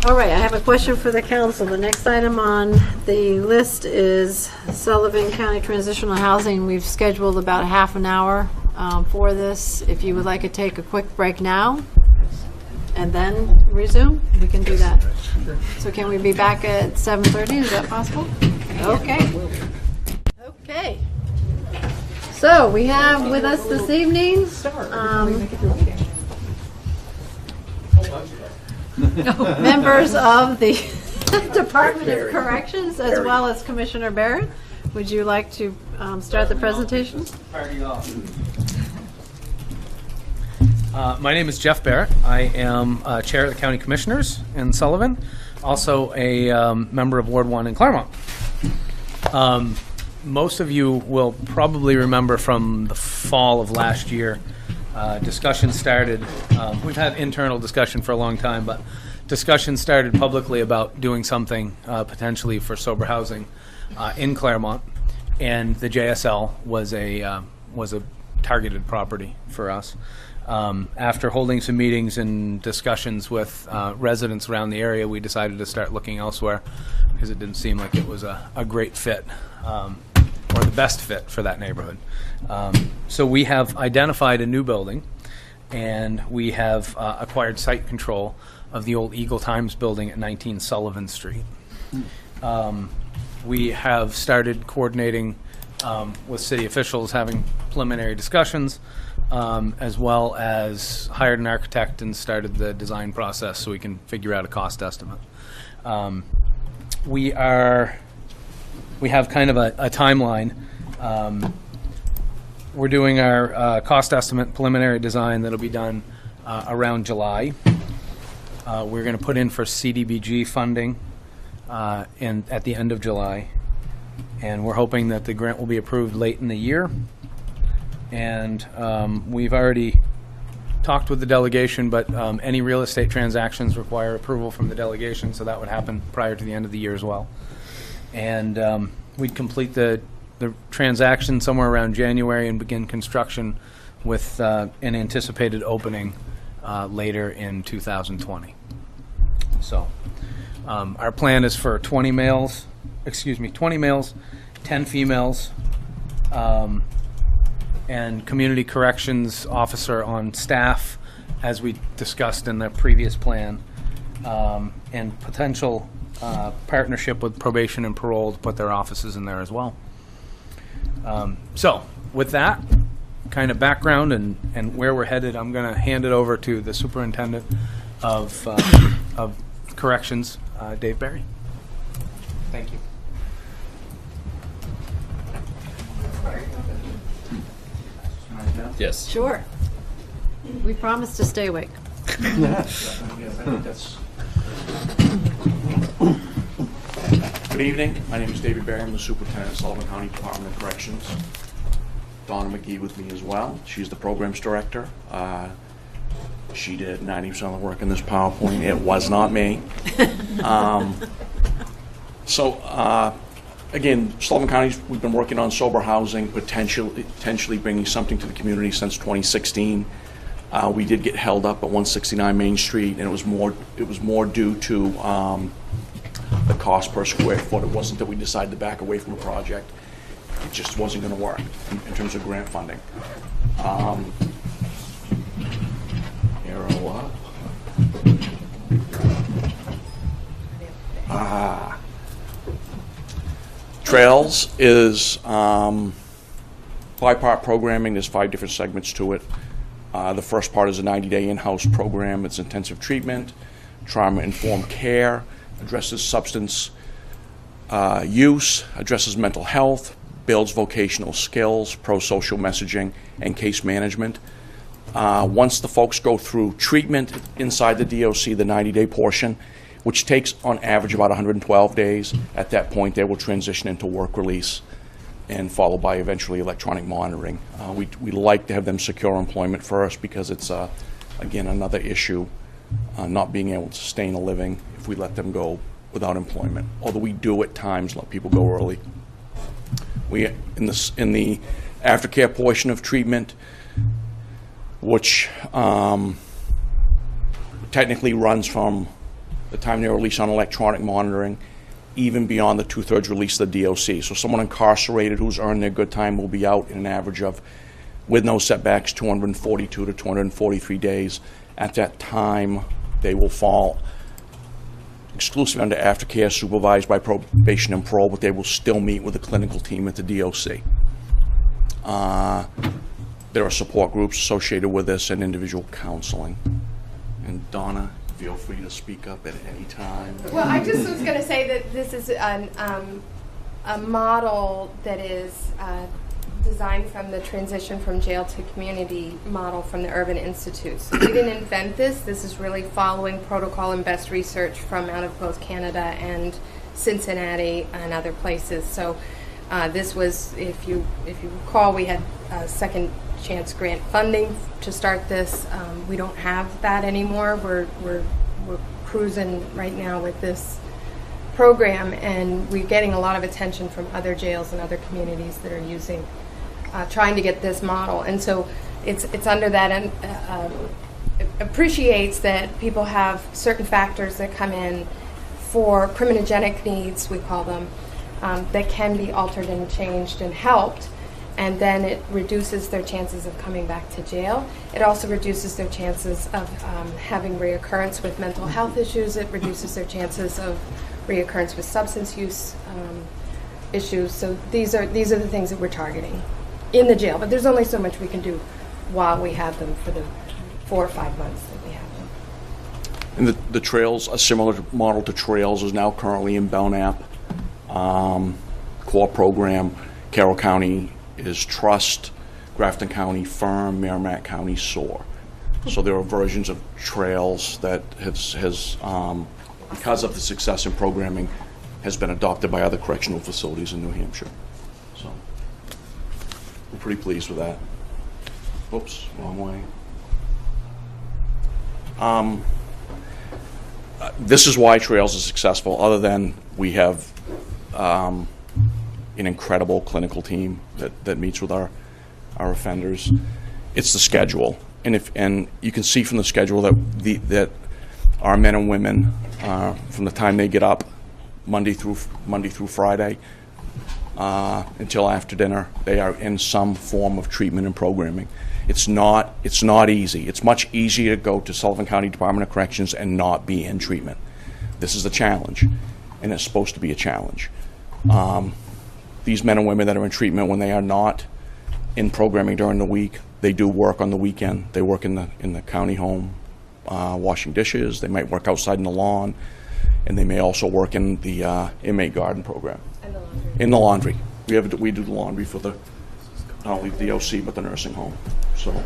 All right, I have a question for the council. The next item on the list is Sullivan County Transitional Housing. We've scheduled about a half an hour for this. If you would like to take a quick break now and then resume, we can do that. So can we be back at 7:30? Is that possible? Okay. Okay. So we have with us this evening members of the Department of Corrections, as well as Commissioner Barrett. Would you like to start the presentation? My name is Jeff Barrett. I am Chair of the County Commissioners in Sullivan, also a member of Ward 1 in Claremont. Most of you will probably remember from the fall of last year, discussion started. We've had internal discussion for a long time, but discussion started publicly about doing something potentially for sober housing in Claremont, and the JSL was a targeted property for us. After holding some meetings and discussions with residents around the area, we decided to start looking elsewhere because it didn't seem like it was a great fit or the best fit for that neighborhood. So we have identified a new building, and we have acquired site control of the old Eagle Times building at 19 Sullivan Street. We have started coordinating with city officials, having preliminary discussions, as well as hired an architect and started the design process so we can figure out a cost estimate. We have kind of a timeline. We're doing our cost estimate preliminary design that'll be done around July. We're going to put in for CDBG funding at the end of July, and we're hoping that the grant will be approved late in the year. And we've already talked with the delegation, but any real estate transactions require approval from the delegation, so that would happen prior to the end of the year as well. And we'd complete the transaction somewhere around January and begin construction with an anticipated opening later in 2020. So our plan is for 20 males, 10 females, and community corrections officer on staff, as we discussed in the previous plan, and potential partnership with probation and parole to put their offices in there as well. So with that kind of background and where we're headed, I'm going to hand it over to the superintendent of corrections, Dave Barry. Thank you. Yes. Sure. We promise to stay awake. Good evening. My name is David Barry. I'm the superintendent of Sullivan County Department of Corrections. Donna McGee with me as well. She's the programs director. She did 90% of the work in this PowerPoint. It was not me. Again, Sullivan County, we've been working on sober housing, potentially bringing something to the community since 2016. We did get held up at 169 Main Street, and it was more due to the cost per square foot. It wasn't that we decided to back away from a project. It just wasn't going to work in terms of grant funding. Arrow up. Trails is five-part programming. There's 5 different segments to it. The first part is a 90-day in-house program. It's intensive treatment, trauma-informed care, addresses substance use, addresses mental health, builds vocational skills, pro-social messaging, and case management. Once the folks go through treatment inside the DOC, the 90-day portion, which takes on average about 112 days. At that point, they will transition into work release and followed by eventually electronic monitoring. We like to have them secure employment first because it's, again, another issue, not being able to sustain a living if we let them go without employment. Although we do at times let people go early. We, in the aftercare portion of treatment, which technically runs from the time they release on electronic monitoring, even beyond the 2/3 release of the DOC. So someone incarcerated who's earned their good time will be out in an average of, with no setbacks, 242 to 243 days. At that time, they will fall exclusively under aftercare, supervised by probation and parole, but they will still meet with the clinical team at the DOC. There are support groups associated with this and individual counseling. And Donna, feel free to speak up at any time. Well, I just was going to say that this is a model that is designed from the transition from jail to community model from the Urban Institute. So we didn't invent this. This is really following protocol and best research from out of both Canada and Cincinnati and other places. So this was, if you recall, we had second chance grant funding to start this. We don't have that anymore. We're cruising right now with this program, and we're getting a lot of attention from other jails and other communities that are using, trying to get this model. And so it's under that, and it appreciates that people have certain factors that come in for criminogenic needs, we call them, that can be altered and changed and helped. And then it reduces their chances of coming back to jail. It also reduces their chances of having reoccurrence with mental health issues. It reduces their chances of reoccurrence with substance use issues. So these are the things that we're targeting in the jail. But there's only so much we can do while we have them for the 4 or 5 months that we have them. And the Trails, a similar model to Trails, is now currently in Belknap. Core program, Carroll County is Trust, Grafton County Firm, Merrimack County SOAR. So there are versions of Trails that has because of the success in programming, has been adopted by other correctional facilities in New Hampshire. So we're pretty pleased with that. Oops, wrong way. This is why Trails is successful, other than we have an incredible clinical team that meets with our offenders. It's the schedule, and you can see from the schedule that our men and women, from the time they get up, Monday through Friday, until after dinner, they are in some form of treatment and programming. It's not easy. It's much easier to go to Sullivan County Department of Corrections and not be in treatment. This is a challenge, and it's supposed to be a challenge. These men and women that are in treatment, when they are not in programming during the week, they do work on the weekend. They work in the county home, washing dishes. They might work outside in the lawn, and they may also work in the inmate garden program. And the laundry. In the laundry. We do the laundry for not only the OC but the nursing home. So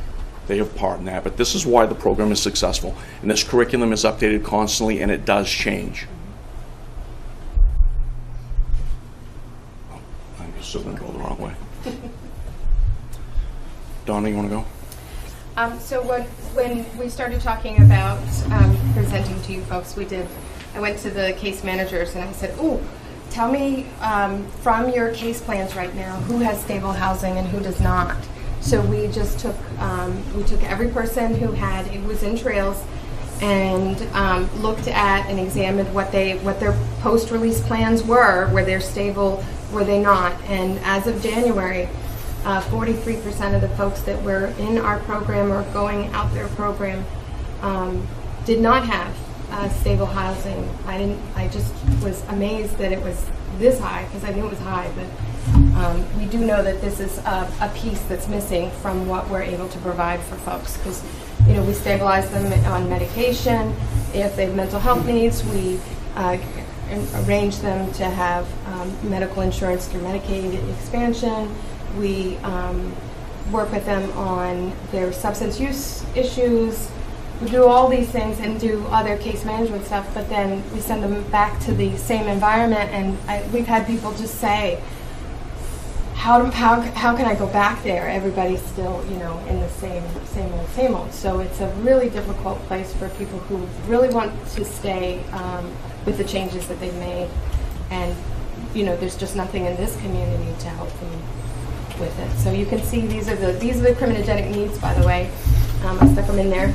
they have part in that. But this is why the program is successful. And this curriculum is updated constantly, and it does change. I'm still going to go the wrong way. Donna, you want to go? So when we started talking about presenting to you folks, I went to the case managers and I said, "Ooh, tell me from your case plans right now who has stable housing and who does not." So we just took every person who was in Trails and looked at and examined what their post-release plans were. Were they stable? Were they not? And as of January, 43% of the folks that were in our program or going out their program did not have stable housing. I just was amazed that it was this high, because I knew it was high, but we do know that this is a piece that's missing from what we're able to provide for folks, because we stabilize them on medication. If they have mental health needs, we arrange them to have medical insurance through Medicaid expansion. We work with them on their substance use issues. We do all these things and do other case management stuff, but then we send them back to the same environment, and we've had people just say, how can I go back there? Everybody's still, in the same old. So it's a really difficult place for people who really want to stay with the changes that they've made. And, there's just nothing in this community to help them with it. So you can see these are the criminogenic needs, by the way. I stuck them in there.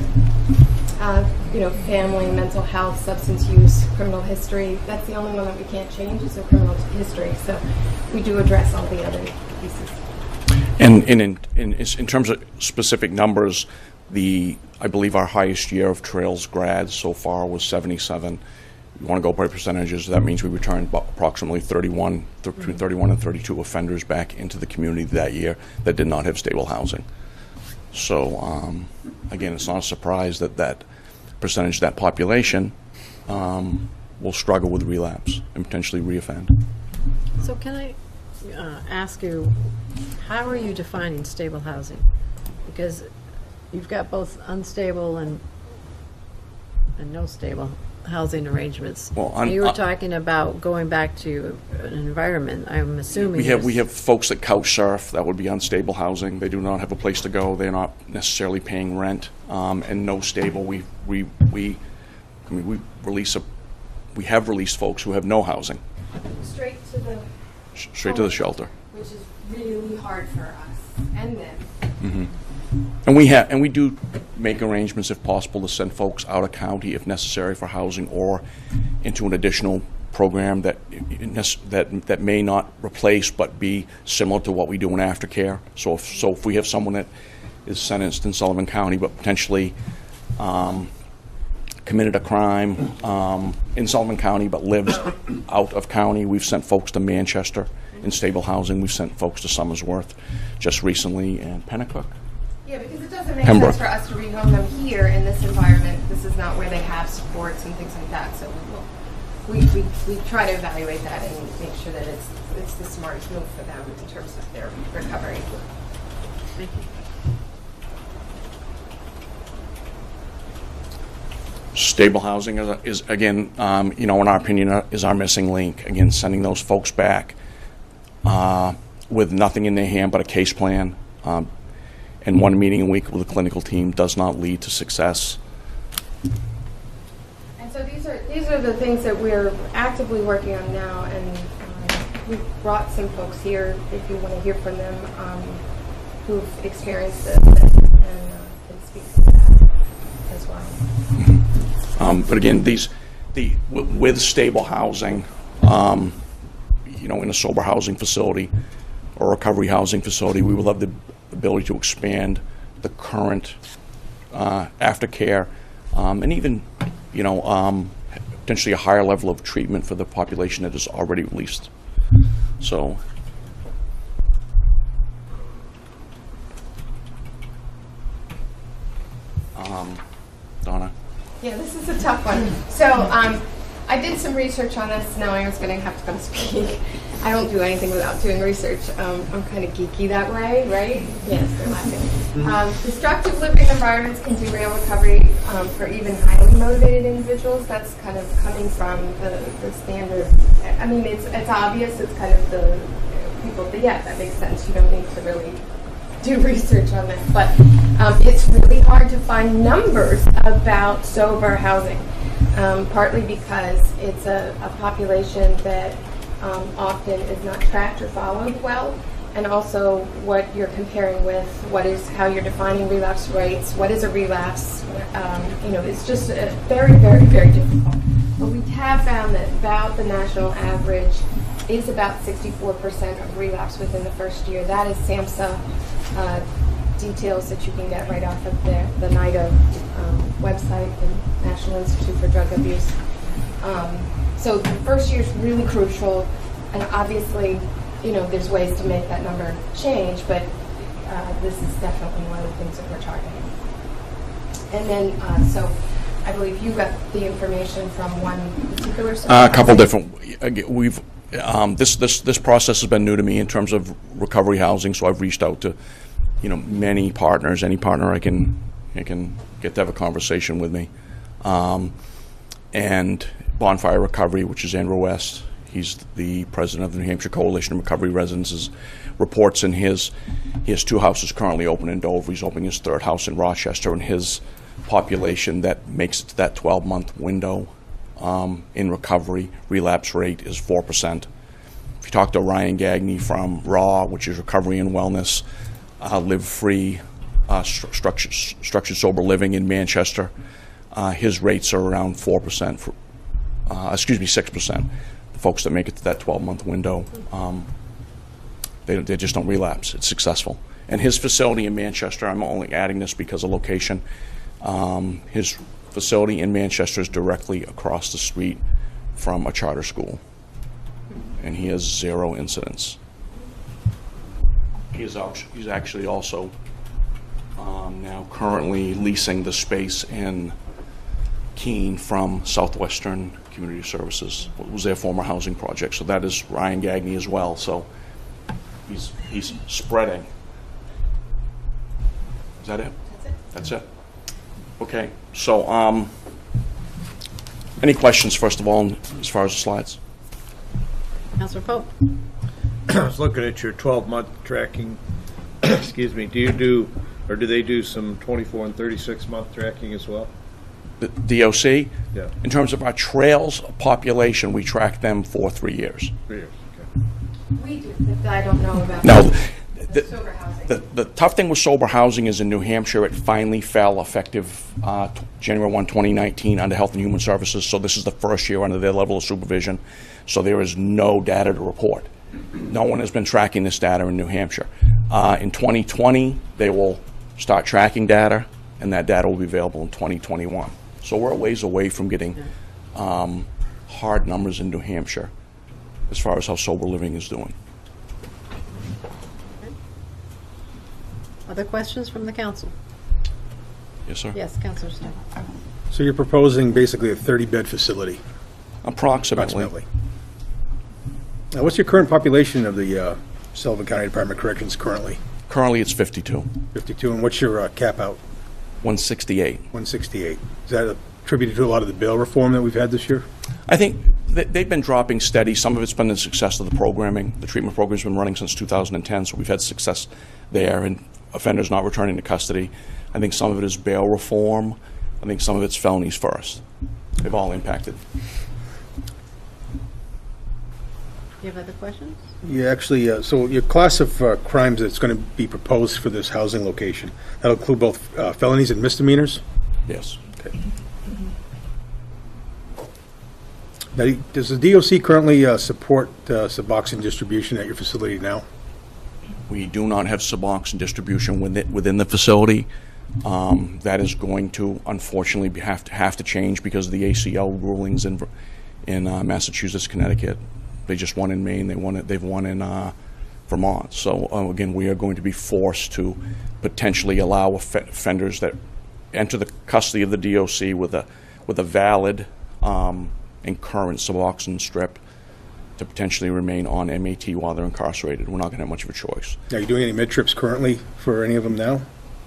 family, mental health, substance use, criminal history. That's the only one that we can't change is the criminal history. So we do address all the other pieces. And in terms of specific numbers, I believe our highest year of Trails grads so far was 77. You want to go by percentages, that means we returned approximately between 31 and 32 offenders back into the community that year that did not have stable housing. So, again, it's not a surprise that that percentage of that population will struggle with relapse and potentially reoffend. So can I ask you, how are you defining stable housing? Because you've got both unstable and no stable housing arrangements. Well, you were talking about going back to an environment. I'm assuming we have folks that couch surf. That would be unstable housing. They do not have a place to go. They're not necessarily paying rent, and no stable. We have released folks who have no housing Straight to the straight to the shelter. which is really hard for us and them. And we do make arrangements, if possible, to send folks out of county if necessary for housing or into an additional program that may not replace but be similar to what we do in aftercare. So if we have someone that is sentenced in Sullivan County but potentially committed a crime in Sullivan County but lives out of county, we've sent folks to Manchester in stable housing. We've sent folks to Somersworth just recently and Pennacook. Yeah, because it doesn't make Pembroke. sense for us to rehome them here in this environment. This is not where they have supports and things like that. So we try to evaluate that and make sure that it's the smartest move for them in terms of their recovery. Thank you. Stable housing is again, in our opinion, is our missing link. Again, sending those folks back with nothing in their hand but a case plan and one meeting a week with a clinical team does not lead to success. And so these are the things that we're actively working on now, and we've brought some folks here if you want to hear from them who've experienced this and can speak to that as well. But again, with stable housing, in a sober housing facility or recovery housing facility, we will have the ability to expand the current aftercare and even, potentially a higher level of treatment for the population that is already released. So. Donna? Yeah, this is a tough one. So I did some research on this knowing I was going to have to come speak. I don't do anything without doing research. I'm kind of geeky that way, right? Yes, they're laughing. Destructive living environments can derail recovery for even highly motivated individuals. That's kind of coming from the standard. I mean, it's obvious. It's kind of the people, but yeah, that makes sense. You don't need to really do research on that. But it's really hard to find numbers about sober housing, partly because it's a population that often is not tracked or followed well, and also what you're comparing with, how you're defining relapse rates, what is a relapse, it's just very, very, very difficult. But we have found that about the national average is about 64% of relapse within the first year. That is SAMHSA details that you can get right off of the NIDA website, the National Institute for Drug Abuse. So the first year is really crucial, and obviously, there's ways to make that number change, but this is definitely one of the things that we're targeting. And then, so I believe you got the information from one particular. A couple different. We've this process has been new to me in terms of recovery housing, so I've reached out to many partners, any partner I can get to have a conversation with me, and Bonfire Recovery, which is Andrew West. He's the president of the New Hampshire Coalition of Recovery Residences. Reports in he has 2 houses currently open in Dover. He's opening his 3rd house in Rochester, and his population that makes it to that 12-month window in recovery relapse rate is 4%. If you talk to Ryan Gagney from RAW, which is Recovery and Wellness, Live Free, Structured Sober Living in Manchester, his rates are around 4%, 6%. The folks that make it to that 12-month window, they just don't relapse. It's successful. And his facility in Manchester, I'm only adding this because of location, his facility in Manchester is directly across the street from a charter school. And he has 0 incidents. He's actually also now currently leasing the space in Keene from Southwestern Community Services. It was their former housing project. So that is Ryan Gagney as well. So he's spreading. Is that it? That's it. Okay. So any questions, first of all, as far as the slides? Councilor Pope? I was looking at your 12-month tracking. Excuse me. Do you do, or do they do some 24 and 36-month tracking as well? The DOC? Yeah. In terms of our trails population, we track them for 3 years. 3 years. Okay. We do, but I don't know about Now, sober housing. the tough thing with sober housing is in New Hampshire, it finally fell effective January 1, 2019 under Health and Human Services. So this is the first year under their level of supervision. So there is no data to report. No one has been tracking this data in New Hampshire. In 2020, they will start tracking data, and that data will be available in 2021. So we're a ways away from getting hard numbers in New Hampshire as far as how sober living is doing. Other questions from the council? Yes, sir? Yes, Councilor Stein. So you're proposing basically a 30-bed facility, Approximately. Now, what's your current population of the Sullivan County Department of Corrections currently? Currently, it's 52. 52, and what's your cap out? 168. 168. Is that attributed to a lot of the bail reform that we've had this year? I think they've been dropping steady. Some of it's been the success of the programming. The treatment program's been running since 2010, so we've had success there, and offenders not returning to custody. I think some of it is bail reform. I think some of it's felonies first. They've all impacted. Do you have other questions? Yeah, actually, so your class of crimes that's going to be proposed for this housing location, that'll include both felonies and misdemeanors? Yes. Okay. Now, does the DOC currently support Suboxone distribution at your facility now? We do not have Suboxone distribution within the facility. That is going to, unfortunately, have to change because of the ACL rulings in Massachusetts, Connecticut. They just won in Maine. They've won in Vermont. So again, we are going to be forced to potentially allow offenders that enter the custody of the DOC with a valid and current Suboxone strip to potentially remain on MAT while they're incarcerated. We're not going to have much of a choice. Are you doing any med trips currently for any of them now?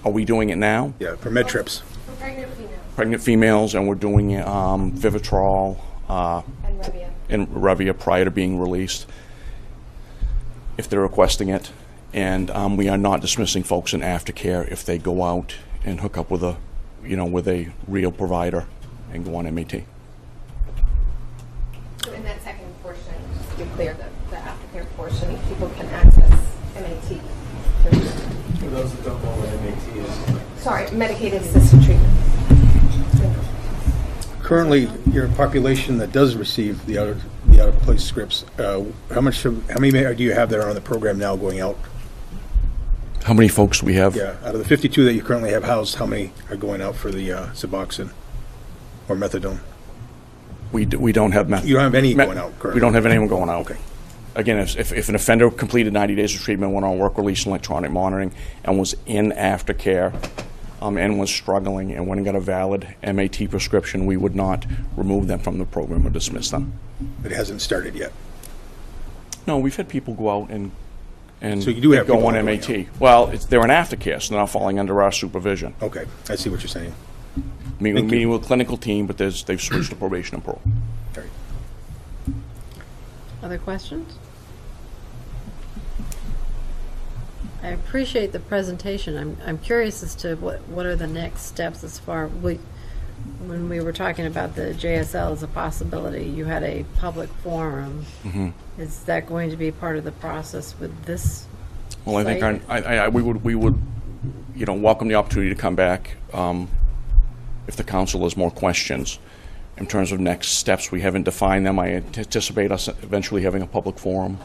Are we doing it now? Yeah, for med trips. For pregnant females Pregnant females, and we're doing Vivitrol and Revia. and Revia prior to being released, if they're requesting it. And we are not dismissing folks in aftercare if they go out and hook up with a real provider and go on MAT. So in that second portion, just to be clear, the aftercare portion, people can access MAT. For those that don't know what MAT is. Sorry, medicated assisted treatment. Currently, your population that does receive the out-of-place scripts, how many do you have that are on the program now going out? How many folks do we have? Yeah, out of the 52 that you currently have housed, how many are going out for the Suboxone or methadone? We don't have You don't have any going out currently? We don't have anyone going out. Okay. Again, if an offender completed 90 days of treatment, went on work release and electronic monitoring, and was in aftercare, and was struggling and went and got a valid MAT prescription, we would not remove them from the program or dismiss them. It hasn't started yet. No, we've had people go out and So you do have go people on going MAT. out. Well, they're in aftercare, so they're not falling under our supervision. Okay, I see what you're saying. Meeting with a clinical team, but they've switched to probation and parole. All right. Other questions? I appreciate the presentation. I'm curious as to what are the next steps as far, when we were talking about the JSL as a possibility, you had a public forum. Mm-hmm. Is that going to be part of the process with this? Well, I think site? we would welcome the opportunity to come back if the council has more questions. In terms of next steps, we haven't defined them. I anticipate us eventually having a public forum.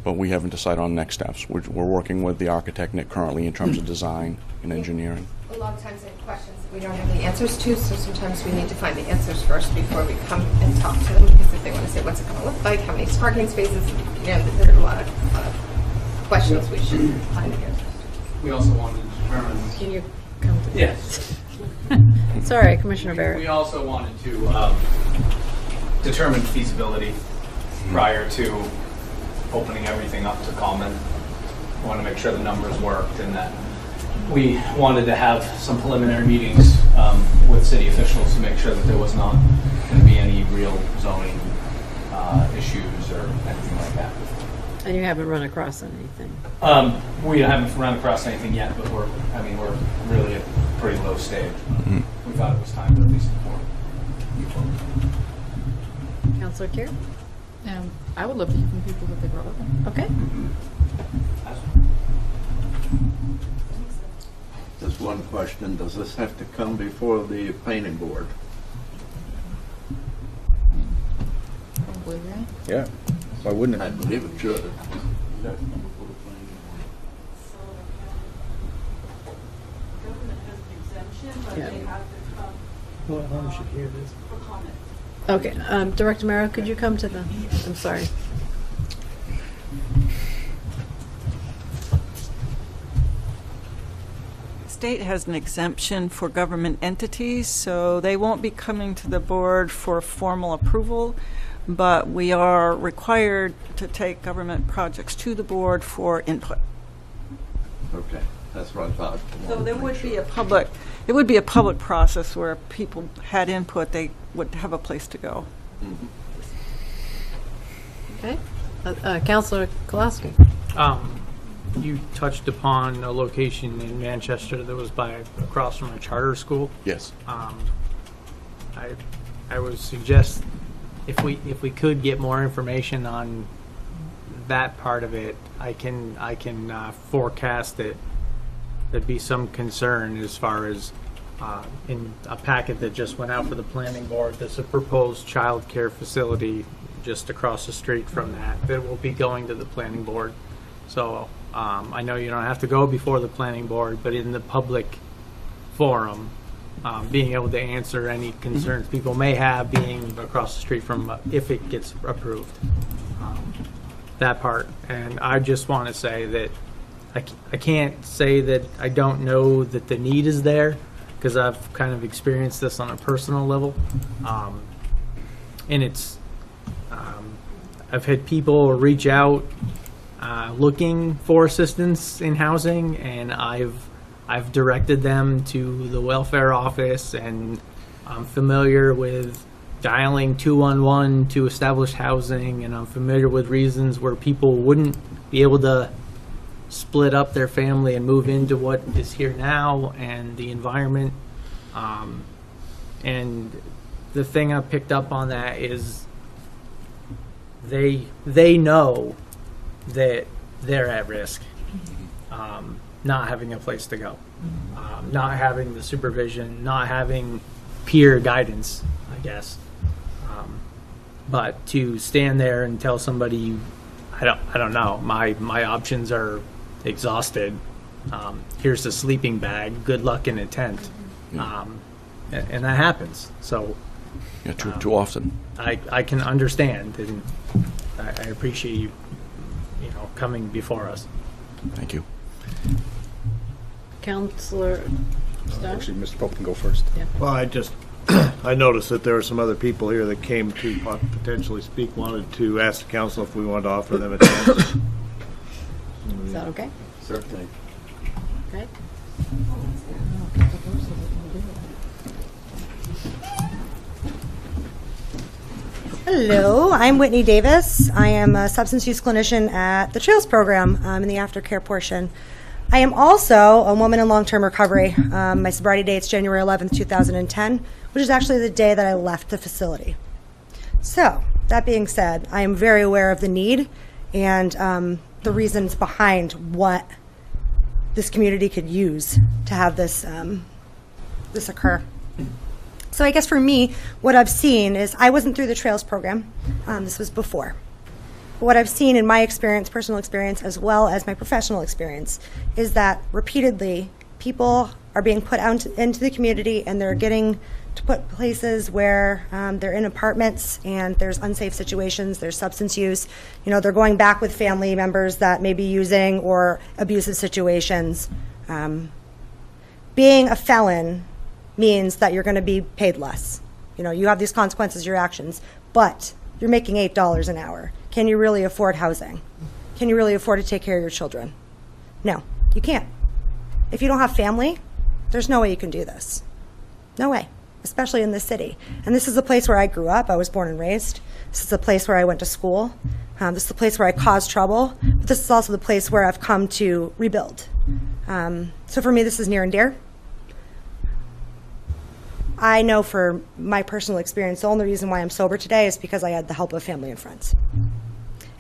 But we haven't decided on next steps. We're working with the architect Nick currently in terms of design and engineering. A lot of times I have questions that we don't have the answers to, so sometimes we need to find the answers first before we come and talk to them, because if they want to say what's it going to look like, how many parking spaces, there are a lot of questions we should find the answers to. We also wanted to determine. Can you come to? Yes. Sorry, Commissioner Barrett. We also wanted to determine feasibility prior to opening everything up to common. We want to make sure the numbers worked, and that we wanted to have some preliminary meetings with city officials to make sure that there was not going to be any real zoning issues or anything like that. And you haven't run across anything. We haven't run across anything yet, but we're really at a pretty low stage. We thought it was time to at least inform. Councilor Kier? I would love to hear from people that they brought with them. Okay. Just one question, does this have to come before the planning board? Probably, right? Yeah. Why wouldn't I it? believe it should. Okay, Director Mero, could you come to the, I'm sorry. State has an exemption for government entities, so they won't be coming to the board for formal approval, but we are required to take government projects to the board for input. Okay, that's what I thought. So there would be a public, it would be a public process where people had input, they would have a place to go. Okay. Councilor Kolowski. You touched upon a location in Manchester that was across from a charter school. Yes. I would suggest if we could get more information on that part of it, I can forecast that there'd be some concern as far as in a packet that just went out for the planning board. There's a proposed child care facility just across the street from that will be going to the planning board. So I know you don't have to go before the planning board, but in the public forum, being able to answer any concerns people may have being across the street from if it gets approved. That part. And I just want to say that I can't say that I don't know that the need is there, because I've kind of experienced this on a personal level. And it's, I've had people reach out looking for assistance in housing, and I've directed them to the welfare office, and I'm familiar with dialing 211 to establish housing, and I'm familiar with reasons where people wouldn't be able to split up their family and move into what is here now and the environment. And the thing I picked up on that is they know that they're at risk, not having a place to go, not having the supervision, not having peer guidance, I guess. But to stand there and tell somebody, I don't know, my options are exhausted. Here's the sleeping bag. Good luck in a tent. And that happens. So Yeah, too often. I can understand, and I appreciate you coming before us. Thank you. Councilor Stone? Actually, Mr. Pope can go first. Well, I noticed that there were some other people here that came to potentially speak, wanted to ask the council if we wanted to offer them a chance. Is that okay? Certainly. Okay. Hello, I'm Whitney Davis. I am a substance use clinician at the Trails program in the aftercare portion. I am also a woman in long-term recovery. My sobriety date's January 11th, 2010, which is actually the day that I left the facility. So, that being said, I am very aware of the need and the reasons behind what this community could use to have this this occur. So I guess for me, what I've seen is, I wasn't through the Trails program. This was before. But what I've seen in my experience, personal experience, as well as my professional experience, is that repeatedly people are being put out into the community, and they're getting to put places where they're in apartments and there's unsafe situations, there's substance use. You know, they're going back with family members that may be using, or abusive situations. Being a felon means that you're going to be paid less. You know, you have these consequences, your actions, but you're making $8 an hour. Can you really afford housing? Can you really afford to take care of your children? No, you can't. If you don't have family, there's no way you can do this. No way, especially in this city. And this is a place where I grew up. I was born and raised. This is a place where I went to school. This is the place where I caused trouble. But this is also the place where I've come to rebuild. So for me, this is near and dear. I know for my personal experience, the only reason why I'm sober today is because I had the help of family and friends.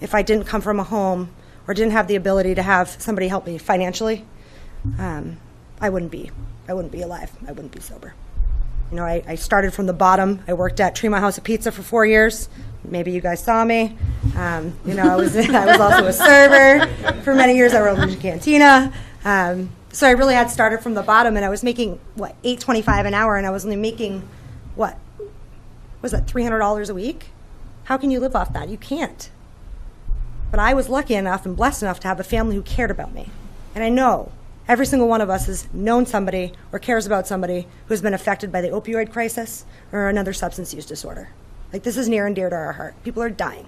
If I didn't come from a home, or didn't have the ability to have somebody help me financially, I wouldn't be alive. I wouldn't be sober. You know, I started from the bottom. I worked at Tremont House of Pizza for 4 years. Maybe you guys saw me. You know, I was also a server for many years. I worked in the cantina. So I really had started from the bottom, and I was making, $8.25 an hour, and I was only making, was that $300 a week? How can you live off that? You can't. But I was lucky enough and blessed enough to have a family who cared about me. And I know every single one of us has known somebody or cares about somebody who's been affected by the opioid crisis or another substance use disorder. Like, this is near and dear to our heart. People are dying.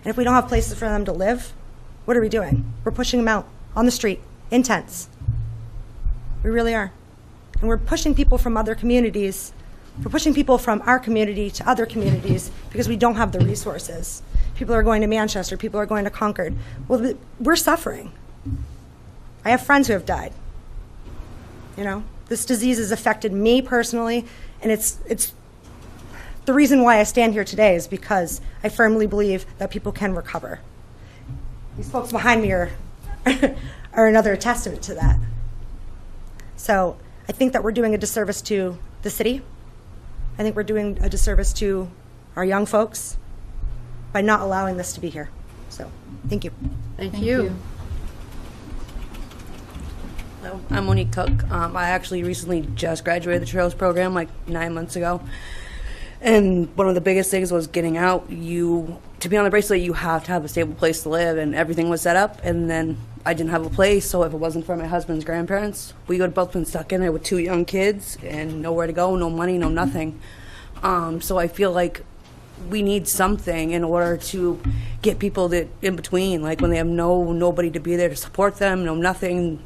And if we don't have places for them to live, what are we doing? We're pushing them out on the street, in tents. We really are. And we're pushing people from other communities. We're pushing people from our community to other communities because we don't have the resources. People are going to Manchester. People are going to Concord. Well, we're suffering. I have friends who have died. You know, this disease has affected me personally, and it's the reason why I stand here today is because I firmly believe that people can recover. These folks behind me are another testament to that. So I think that we're doing a disservice to the city. I think we're doing a disservice to our young folks by not allowing this to be here. So thank you. Thank you. Hello, I'm Monique Cook. I actually recently just graduated the Trails program like 9 months ago. And one of the biggest things was getting out. To be on the bracelet, you have to have a stable place to live, and everything was set up. And then I didn't have a place, so if it wasn't for my husband's grandparents, we would have both been stuck in there with 2 young kids and nowhere to go, no money, no nothing. So I feel like we need something in order to get people that in between, like when they have nobody to be there to support them, no nothing.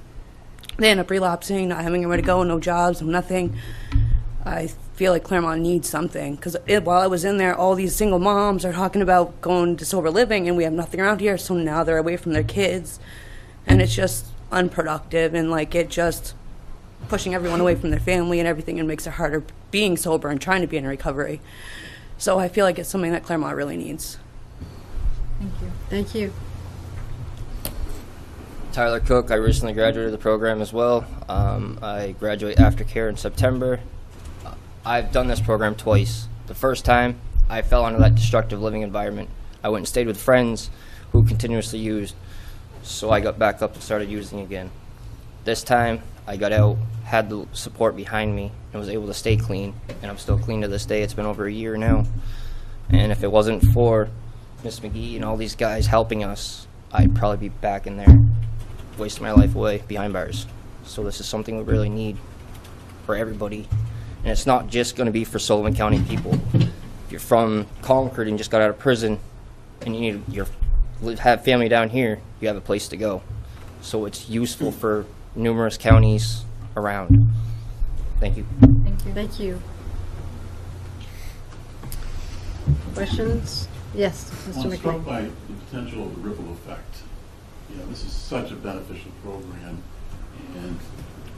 They end up relapsing, not having anywhere to go, no jobs, no nothing. I feel like Claremont needs something, because while I was in there, all these single moms are talking about going to sober living, and we have nothing around here, so now they're away from their kids, and it's just unproductive, and like it just pushing everyone away from their family and everything, and makes it harder being sober and trying to be in recovery. So I feel like it's something that Claremont really needs. Thank you. Thank you. Tyler Cook. I recently graduated the program as well. I graduate aftercare in September. I've done this program twice. The first time, I fell into that destructive living environment. I went and stayed with friends who continuously used, so I got back up and started using again. This time, I got out, had the support behind me, and was able to stay clean, and I'm still clean to this day. It's been over a year now, and if it wasn't for Miss McGee and all these guys helping us, I'd probably be back in there, wasting my life away behind bars. So this is something we really need for everybody. And it's not just going to be for Sullivan County people. If you're from Concord and just got out of prison and you need have family down here, you have a place to go. So it's useful for numerous counties around. Thank you. Thank you. Thank you. Questions? Yes, Mr. I'm struck McLean. by the potential of the ripple effect. You know, this is such a beneficial program, and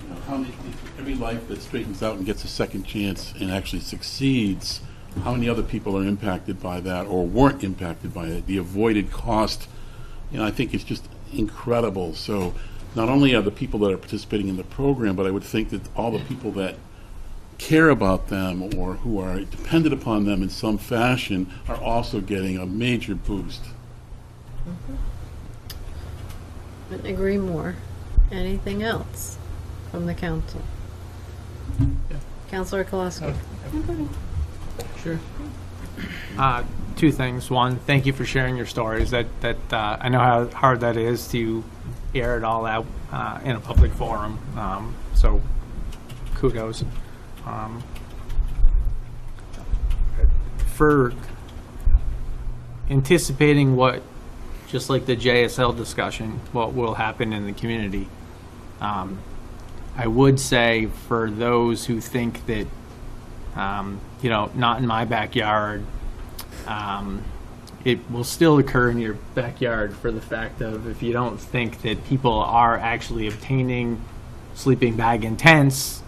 you know, every life that straightens out and gets a second chance and actually succeeds, how many other people are impacted by that or weren't impacted by it? The avoided cost, you know, I think it's just incredible. So not only are the people that are participating in the program, but I would think that all the people that care about them or who are dependent upon them in some fashion are also getting a major boost. Couldn't agree more. Anything else from the council? Councilor Kolaski. Sure. Two things. One, thank you for sharing your stories. That I know how hard that is to air it all out in a public forum. So kudos. For anticipating what, just like the JSL discussion, what will happen in the community. I would say for those who think that, not in my backyard, it will still occur in your backyard for the fact of if you don't think that people are actually obtaining sleeping bag and tents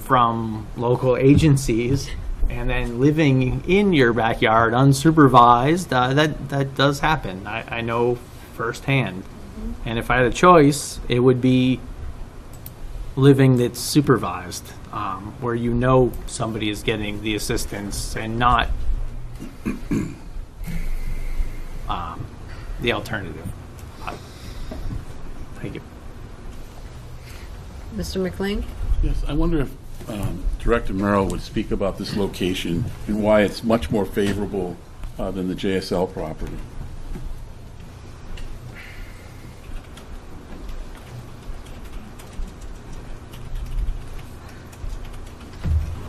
from local agencies and then living in your backyard unsupervised, that does happen. I know firsthand. And if I had a choice, it would be living that's supervised, where somebody is getting the assistance and not the alternative. Thank you. Mr. McLean? Yes, I wonder if Director Merrill would speak about this location and why it's much more favorable than the JSL property.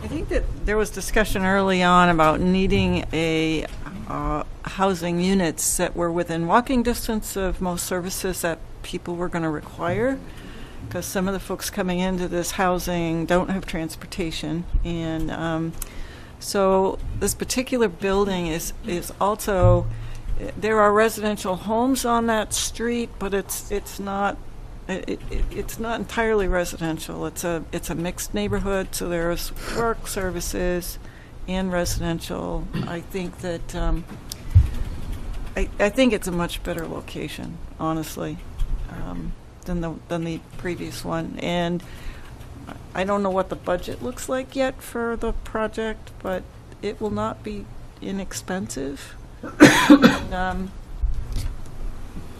I think that there was discussion early on about needing a housing units that were within walking distance of most services that people were going to require, because some of the folks coming into this housing don't have transportation. And so this particular building is also, there are residential homes on that street, but it's not entirely residential. It's a mixed neighborhood, so there's work, services, and residential. I think that I think it's a much better location, honestly, than the previous one. And I don't know what the budget looks like yet for the project, but it will not be inexpensive. And,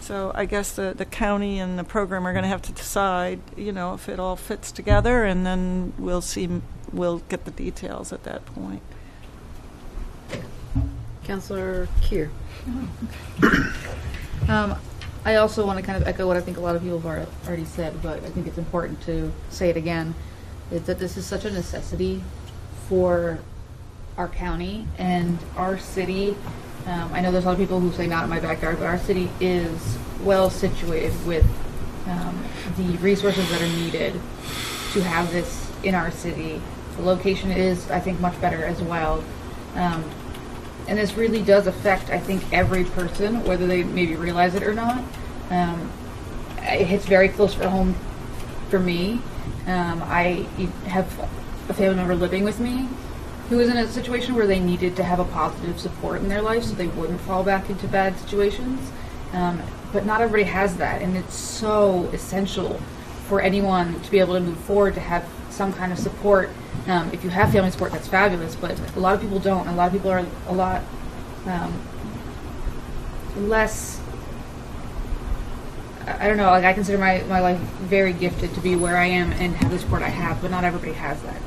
so I guess the county and the program are going to have to decide, if it all fits together, and then we'll get the details at that point. Councilor Keir. I also want to kind of echo what I think a lot of people have already said, but I think it's important to say it again, is that this is such a necessity for our county and our city. I know there's a lot of people who say not in my backyard, but our city is well situated with the resources that are needed to have this in our city. The location is, I think, much better as well. And this really does affect, I think, every person, whether they maybe realize it or not. It hits very close to home for me. I have a family member living with me who was in a situation where they needed to have a positive support in their life so they wouldn't fall back into bad situations. But not everybody has that, and it's so essential for anyone to be able to move forward, to have some kind of support. If you have family support, that's fabulous, but a lot of people don't. A lot of people are a lot less, I don't know, like I consider my life very gifted to be where I am and have the support I have, but not everybody has that.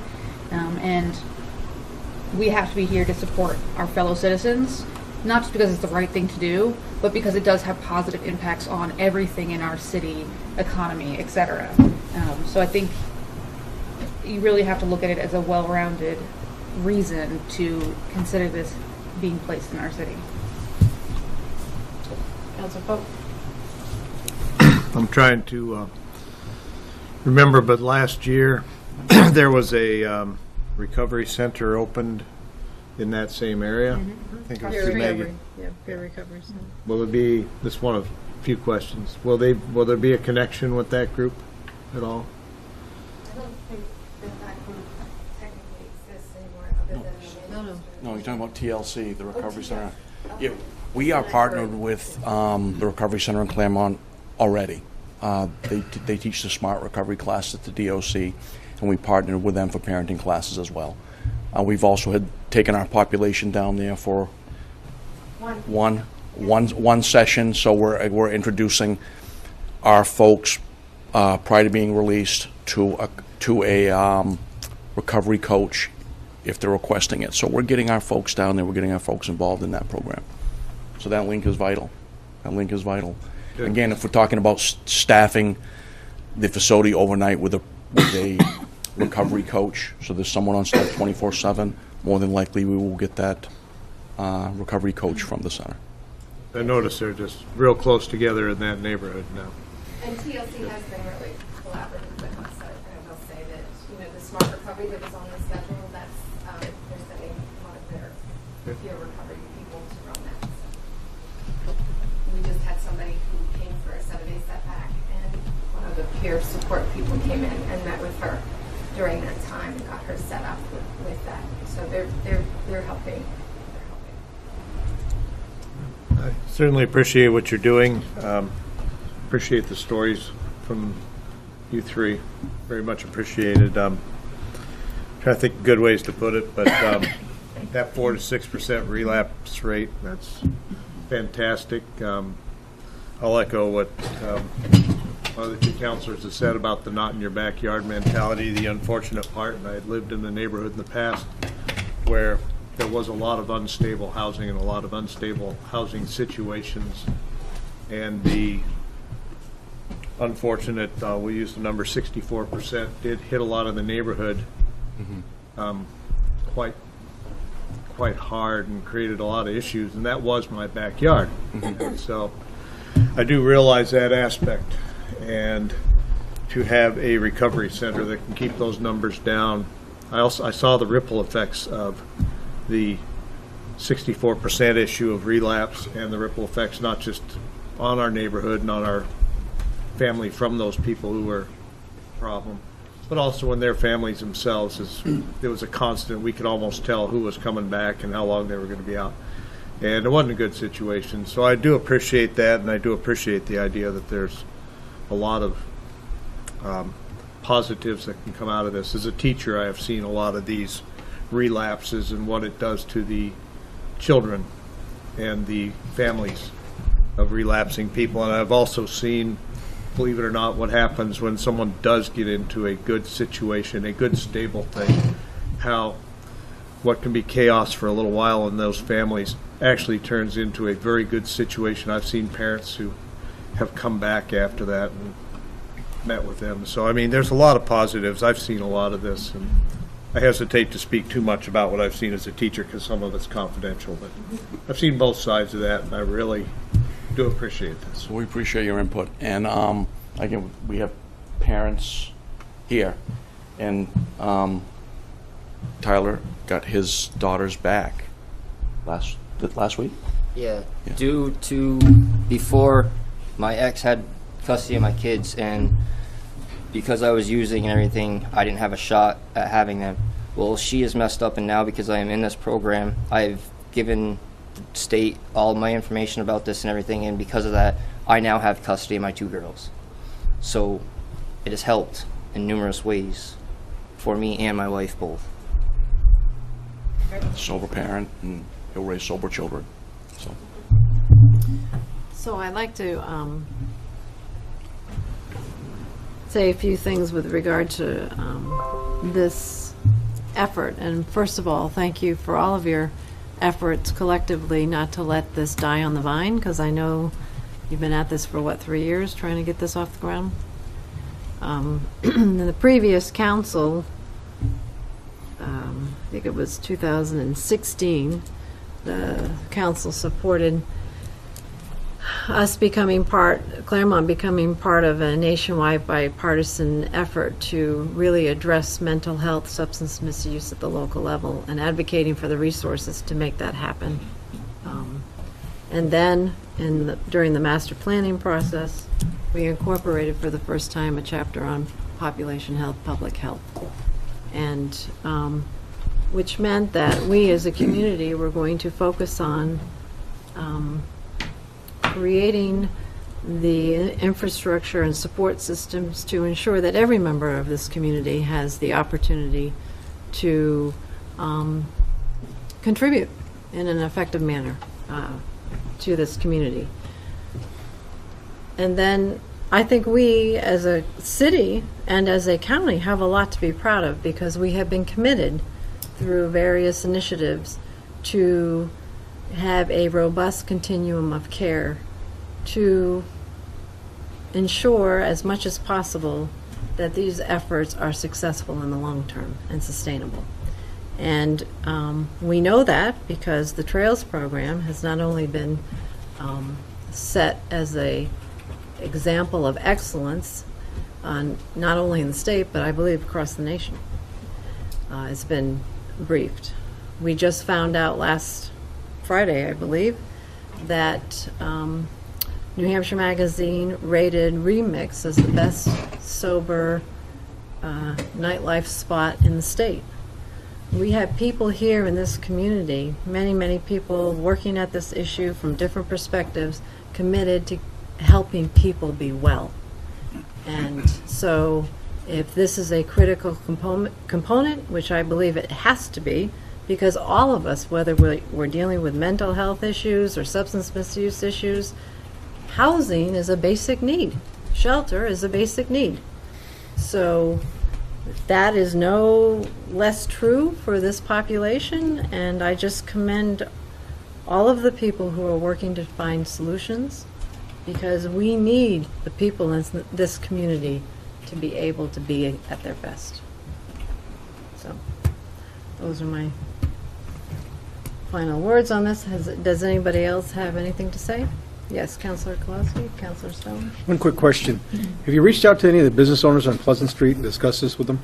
And we have to be here to support our fellow citizens, not just because it's the right thing to do, but because it does have positive impacts on everything in our city, economy, etc. So I think you really have to look at it as a well-rounded reason to consider this being placed in our city. Councilor Pope. I'm trying to remember, but last year there was a recovery center opened in that same area. Mm-hmm. I think it was Peer through recovery. Megan. Yeah, peer recovery. So. Will it be, this one of a few questions, will there be a connection with that group at all? I don't think that group technically exists anymore other than No, you're talking about TLC, the Recovery Center. Yeah, we are partnered with the Recovery Center in Claremont already. They teach the Smart Recovery class at the DOC, and we partnered with them for parenting classes as well. We've also had taken our population down there for one session, so we're introducing our folks prior to being released to a recovery coach if they're requesting it. So we're getting our folks down there, we're getting our folks involved in that program. So that link is vital. That link is vital. Good. Again, if we're talking about staffing the facility overnight with a recovery coach, so there's someone on staff 24/7, more than likely we will get that recovery coach from the center. I notice they're just real close together in that neighborhood now. And TLC has been really collaborative with us. I will say that, you know, the smart recovery that was on the schedule, that's, they're sending one of their peer recovery people to run that. We just had somebody who came for a 7-day setback, and one of the peer support people came in and met with her during that time and got her set up with that. So they're helping. I certainly appreciate what you're doing. Appreciate the stories from you three. Very much appreciated. Trying to think of good ways to put it, but that 4 to 6% relapse rate, that's fantastic. I'll echo what other two counselors have said about the not in your backyard mentality. The unfortunate part, and I had lived in a neighborhood in the past where there was a lot of unstable housing and a lot of unstable housing situations. And the unfortunate, we used the number 64%, did hit a lot of the neighborhood quite hard and created a lot of issues. And that was my backyard. And so I do realize that aspect. And to have a recovery center that can keep those numbers down. I saw the ripple effects of the 64% issue of relapse and the ripple effects not just on our neighborhood and on our family from those people who were a problem, but also in their families themselves. It was a constant. We could almost tell who was coming back and how long they were going to be out. And it wasn't a good situation. So I do appreciate that, and I do appreciate the idea that there's a lot of positives that can come out of this. As a teacher, I have seen a lot of these relapses and what it does to the children and the families of relapsing people. And I've also seen, believe it or not, what happens when someone does get into a good situation, a good stable thing, how what can be chaos for a little while in those families actually turns into a very good situation. I've seen parents who have come back after that and met with them. So, I mean, there's a lot of positives. I've seen a lot of this, and I hesitate to speak too much about what I've seen as a teacher because some of it's confidential, but I've seen both sides of that, and I really do appreciate this. So we appreciate your input. And again, we have parents here, and Tyler got his daughters back last week. Yeah. Due to before my ex had custody of my kids, and because I was using and everything, I didn't have a shot at having them. Well, she is messed up, and now because I am in this program, I've given the state all my information about this and everything, and because of that, I now have custody of my 2 girls. So it has helped in numerous ways for me and my wife both. Sober parent, and he'll raise sober children. So I'd like to say a few things with regard to this effort. And first of all, thank you for all of your efforts collectively not to let this die on the vine, because I know you've been at this for, 3 years trying to get this off the ground? In the previous council, I think it was 2016, the council supported us Claremont becoming part of a nationwide bipartisan effort to really address mental health, substance misuse at the local level, and advocating for the resources to make that happen. And then, during the master planning process, we incorporated for the first time a chapter on population health, public health, and which meant that we as a community were going to focus on creating the infrastructure and support systems to ensure that every member of this community has the opportunity to contribute in an effective manner to this community. And then I think we, as a city and as a county, have a lot to be proud of, because we have been committed through various initiatives to have a robust continuum of care to ensure as much as possible that these efforts are successful in the long term and sustainable. And we know that because the Trails program has not only been set as a example of excellence, not only in the state, but I believe across the nation. It's been briefed. We just found out last Friday, I believe, that New Hampshire Magazine rated Remix as the best sober nightlife spot in the state. We have people here in this community, many people working at this issue from different perspectives, committed to helping people be well. And so if this is a critical component, which I believe it has to be, because all of us, whether we're dealing with mental health issues or substance misuse issues, housing is a basic need. Shelter is a basic need. So that is no less true for this population, and I just commend all of the people who are working to find solutions, because we need the people in this community to be able to be at their best. So those are my final words on this. Does anybody else have anything to say? Yes, Councilor Kowalski, Councilor Stone. One quick question. Have you reached out to any of the business owners on Pleasant Street and discussed this with them?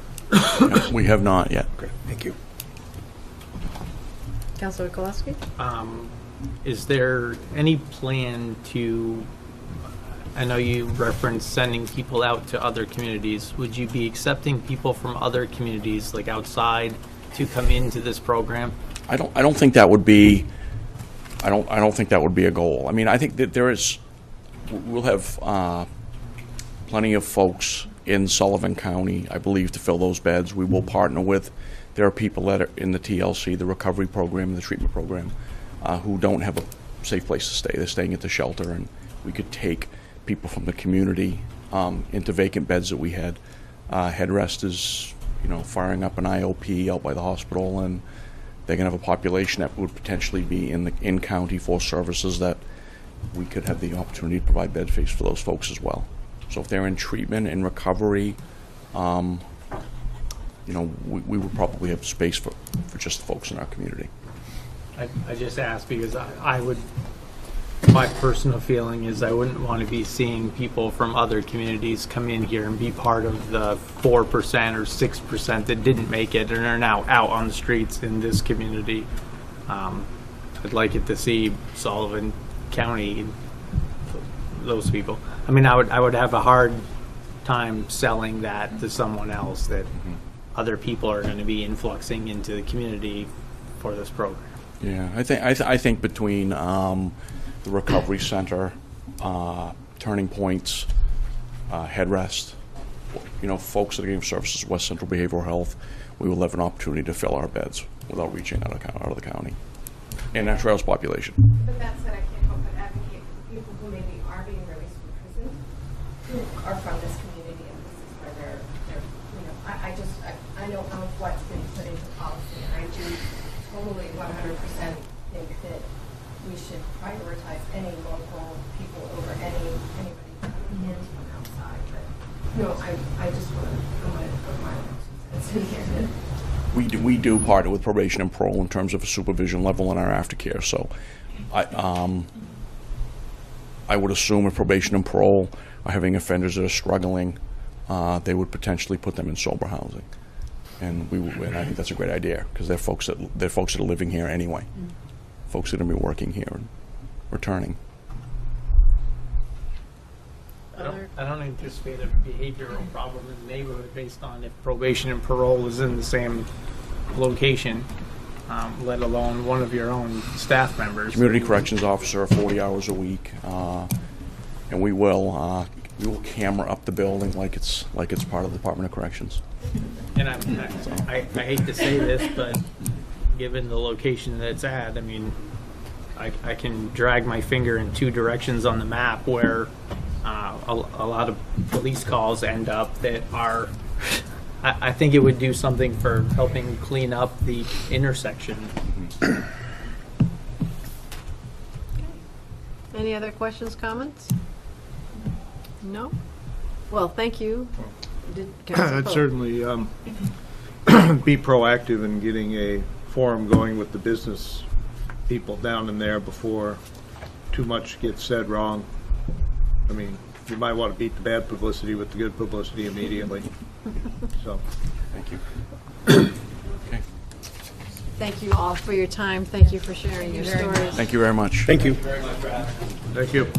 No, we have not yet. Okay, thank you. Councilor Kowalski? Is there any plan to, I know you referenced sending people out to other communities. Would you be accepting people from other communities, like outside, to come into this program? I don't think that would be. I don't think that would be a goal. I mean, I think that we'll have plenty of folks in Sullivan County, I believe, to fill those beds. We will partner with. There are people that are in the TLC, the recovery program, and the treatment program, who don't have a safe place to stay. They're staying at the shelter, and we could take people from the community into vacant beds that we had. Headrest is, firing up an IOP out by the hospital, and they're going to have a population that would potentially be in county for services that we could have the opportunity to provide bed space for those folks as well. So if they're in treatment and recovery, we would probably have space for just the folks in our community. I just asked because my personal feeling is I wouldn't want to be seeing people from other communities come in here and be part of the 4% or 6% that didn't make it and are now out on the streets in this community. I'd like it to see Sullivan County, those people. I mean, I would have a hard time selling that to someone else, that other people are going to be influxing into the community for this program. Yeah, I think between the recovery center, turning points, headrest, folks that are getting services, West Central Behavioral Health, we will have an opportunity to fill our beds without reaching out of the county and our Trails population. But that said, I can't help but advocate for people who maybe are being released from prison, who are from this community, and this is where they're I know how what's been put into policy, and I do totally 100% think that we should prioritize any local people over anybody coming in from outside. But I just want to put my 2 cents in here. We do partner with probation and parole in terms of a supervision level in our aftercare. So I would assume if probation and parole are having offenders that are struggling, they would potentially put them in sober housing. And I think that's a great idea, because they're folks that are living here anyway. Folks that are going to be working here and returning. I don't anticipate a behavioral problem in the neighborhood based on if probation and parole is in the same location, let alone one of your own staff members. Community corrections officer, 40 hours a week. and we will camera up the building like it's part of the Department of Corrections. And I hate to say this, but given the location that it's at, I mean, I can drag my finger in two directions on the map where a lot of police calls end up that are. I think it would do something for helping clean up the intersection. Any other questions, comments? No? Well, thank you. I'd certainly be proactive in getting a forum going with the business people down in there before too much gets said wrong. I mean, you might want to beat the bad publicity with the good publicity immediately. So, thank you. Okay. Thank you all for your time. Thank you for sharing your stories. Thank you very much. Thank you. thank you.